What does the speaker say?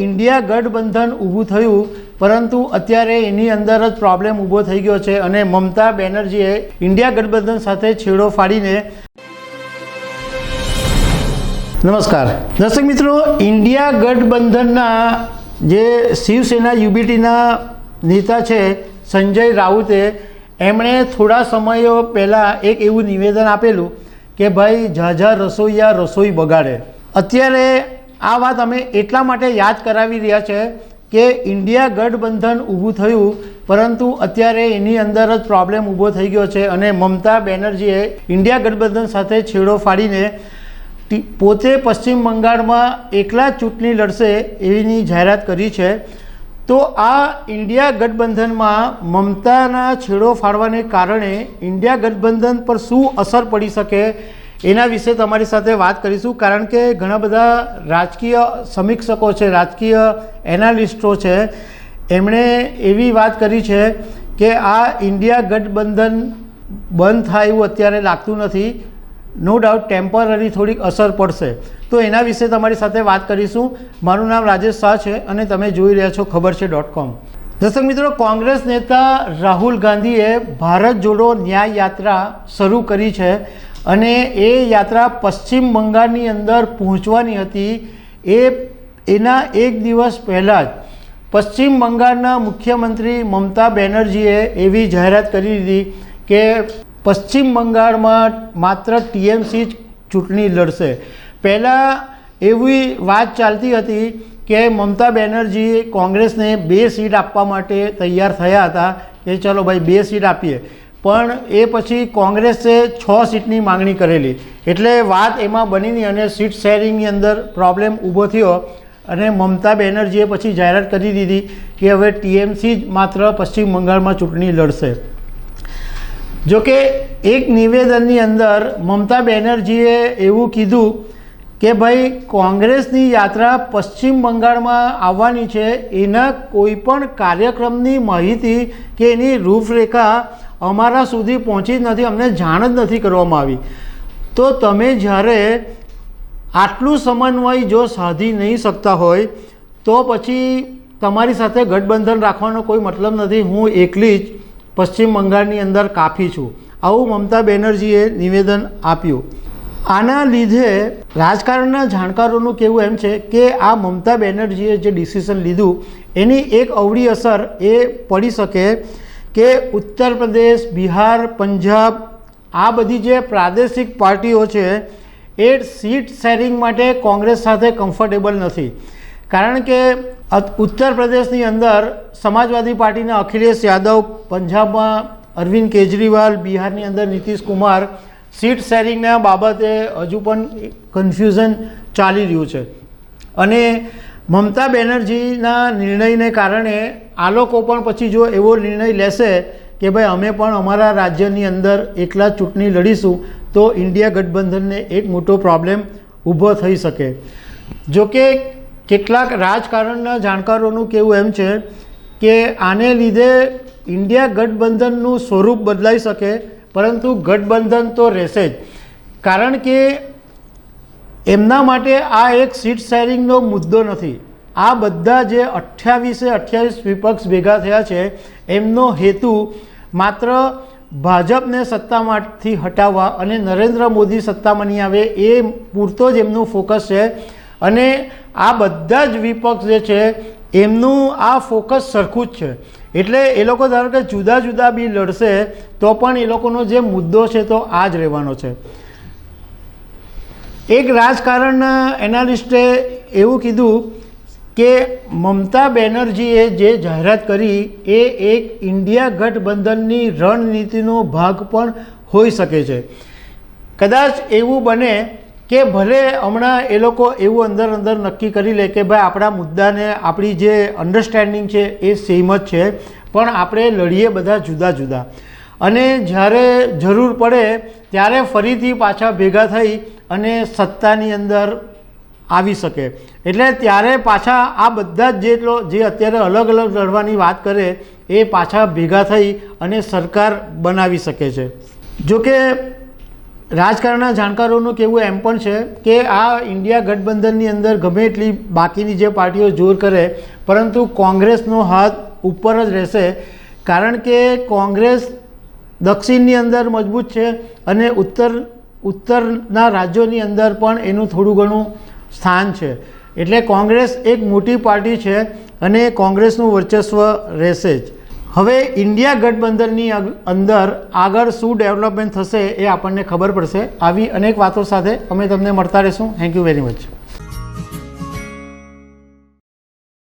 India ગઠબંધન ઊભું થયું, પરંતુ અત્યારે એની અંદર જ પ્રોબ્લેમ ઊભો થઈ ગયો છે અને મમતા બેનર્જીએ ઇન્ડિયા ગઠબંધન સાથે છેડો ફાડીને નમસ્કાર દર્શક મિત્રો, ઇન્ડિયા ગઠબંધનના જે શિવસેના યુબીટીના નેતા છે સંજય રાઉતે એમણે થોડા સમયો પહેલાં એક એવું નિવેદન આપેલું કે ભાઈ ઝાઝા રસોઈયા રસોઈ બગાડે. અત્યારે આ વાત અમે એટલા માટે યાદ કરાવી રહ્યા છે કે ઇન્ડિયા ગઠબંધન ઊભું થયું, પરંતુ અત્યારે એની અંદર જ પ્રોબ્લેમ ઊભો થઈ ગયો છે અને મમતા બેનર્જીએ ઇન્ડિયા ગઠબંધન સાથે છેડો ફાડીને પોતે પશ્ચિમ બંગાળમાં એકલા ચૂંટણી લડશે એવીની જાહેરાત કરી છે. તો આ ઇન્ડિયા ગઠબંધનમાં મમતાના છેડો ફાડવાને કારણે ઇન્ડિયા ગઠબંધન પર શું અસર પડી શકે એના વિશે તમારી સાથે વાત કરીશું. કારણ કે ઘણા બધા રાજકીય સમીક્ષકો છે, રાજકીય એનાલિસ્ટો છે, એમણે એવી વાત કરી છે કે આ ઇન્ડિયા ગઠબંધન બંધ થાય એવું અત્યારે લાગતું નથી. નો ડાઉટ ટેમ્પરરી થોડીક અસર પડશે. તો એના વિશે તમારી સાથે વાત કરીશું. મારું નામ રાજેશ શાહ છે અને તમે જોઈ રહ્યા છો ખબર છે .com. દર્શક મિત્રો, કોંગ્રેસ નેતા રાહુલ ગાંધીએ ભારત જોડો ન્યાય યાત્રા શરૂ કરી છે અને એ યાત્રા પશ્ચિમ બંગાળની અંદર પહોંચવાની હતી. એના એક દિવસ પહેલાં જ પશ્ચિમ બંગાળના મુખ્યમંત્રી મમતા બેનર્જીએ એવી જાહેરાત કરી દીધી કે પશ્ચિમ બંગાળમાં માત્ર ટીએમસી જ ચૂંટણી લડશે. પહેલાં એવી વાત ચાલતી હતી કે મમતા બેનર્જી કોંગ્રેસને 2 સીટ આપવા માટે તૈયાર થયા હતા કે ચલો ભાઈ 2 સીટ આપીએ, પણ એ પછી કોંગ્રેસે 6 સીટની માંગણી કરેલી. એટલે વાત એમાં બની નહીં અને સીટ શેરિંગની અંદર પ્રોબ્લેમ ઊભો થયો અને મમતા બેનર્જીએ પછી જાહેરાત કરી દીધી કે હવે ટીએમસી જ માત્ર પશ્ચિમ બંગાળમાં ચૂંટણી લડશે. જોકે એક નિવેદનની અંદર મમતા બેનર્જીએ એવું કીધું કે ભાઈ કોંગ્રેસની યાત્રા પશ્ચિમ બંગાળમાં આવવાની છે, એના કોઈપણ કાર્યક્રમની માહિતી કે એની રૂપરેખા અમારા સુધી પહોંચી જ નથી, અમને જાણ જ નથી કરવામાં આવી. તો તમે જ્યારે આટલું સમન્વય જો સાધી નહીં શકતા હોય તો પછી તમારી સાથે ગઠબંધન રાખવાનો કોઈ મતલબ નથી. હું એકલી જ પશ્ચિમ બંગાળની અંદર કાફી છું, આવું મમતા બેનર્જીએ નિવેદન આપ્યું. આના લીધે રાજકારણના જાણકારોનું કહેવું એમ છે કે આ મમતા બેનર્જીએ જે ડિસિઝન લીધું એની એક અવળી અસર એ પડી શકે કે ઉત્તર પ્રદેશ, બિહાર, પંજાબ આ બધી જે પ્રાદેશિક પાર્ટીઓ છે એ સીટ શેરિંગ માટે કોંગ્રેસ સાથે કમ્ફર્ટેબલ નથી. કારણ કે ઉત્તર પ્રદેશની અંદર સમાજવાદી પાર્ટીના અખિલેશ યાદવ, પંજાબમાં અરવિંદ કેજરીવાલ, બિહારની અંદર નીતિશ કુમાર સીટ શેરિંગના બાબતે હજુ પણ કન્ફ્યુઝન ચાલી રહ્યું છે અને મમતા બેનર્જીના નિર્ણયને કારણે આ લોકો પણ પછી જો એવો નિર્ણય લેશે કે ભાઈ અમે પણ અમારા રાજ્યની અંદર એકલા ચૂંટણી લડીશું તો ઇન્ડિયા ગઠબંધનને એક મોટો પ્રોબ્લેમ ઊભો થઈ શકે. જોકે કેટલાક રાજકારણના જાણકારોનું કહેવું એમ છે કે આને લીધે ઇન્ડિયા ગઠબંધનનું સ્વરૂપ બદલાઈ શકે, પરંતુ ગઠબંધન તો રહેશે જ. કારણ કે એમના માટે આ એક સીટ શેરિંગનો મુદ્દો નથી. આ બધા જે 28 વિપક્ષ ભેગા થયા છે એમનો હેતુ માત્ર ભાજપને સત્તામાંથી હટાવવા અને નરેન્દ્ર મોદી સત્તામાં નહીં આવે એ પૂરતો જ એમનું ફોકસ છે. અને આ બધા જ વિપક્ષ જે છે એમનું આ ફોકસ સરખું જ છે. એટલે એ લોકો ધારો કે જુદા જુદા બી લડશે તો પણ એ લોકોનો જે મુદ્દો છે તો આ જ રહેવાનો છે. એક રાજકારણના એનાલિસ્ટે એવું કીધું કે મમતા બેનર્જીએ જે જાહેરાત કરી એ એક ઇન્ડિયા ગઠબંધનની રણનીતિનો ભાગ પણ હોઈ શકે છે. કદાચ એવું બને કે ભલે હમણાં એ લોકો એવું અંદર નક્કી કરી લે કે ભાઈ આપણા મુદ્દાને આપણી જે અન્ડરસ્ટેન્ડિંગ છે એ સેમ જ છે, પણ આપણે લડીએ બધા જુદા જુદા અને જ્યારે જરૂર પડે ત્યારે ફરીથી પાછા ભેગા થઈ અને સત્તાની અંદર આવી શકે. એટલે ત્યારે પાછા આ બધા જ જે અત્યારે અલગ અલગ લડવાની વાત કરે એ પાછા ભેગા થઈ અને સરકાર બનાવી શકે છે. જોકે રાજકારણના જાણકારોનું કહેવું એમ પણ છે કે આ ઇન્ડિયા ગઠબંધનની અંદર ગમે એટલી બાકીની જે પાર્ટીઓ જોર કરે પરંતુ કોંગ્રેસનો હાથ ઉપર જ રહેશે, કારણ કે કોંગ્રેસ દક્ષિણની અંદર મજબૂત છે અને ઉત્તરના રાજ્યોની અંદર પણ એનું થોડું ઘણું સ્થાન છે. એટલે કોંગ્રેસ એક મોટી પાર્ટી છે અને કોંગ્રેસનું વર્ચસ્વ રહેશે જ. હવે ઇન્ડિયા ગઠબંધનની અંદર આગળ શું ડેવલપમેન્ટ થશે એ આપણને ખબર પડશે. આવી અનેક વાતો સાથે અમે તમને મળતા રહીશું. Thank you very much.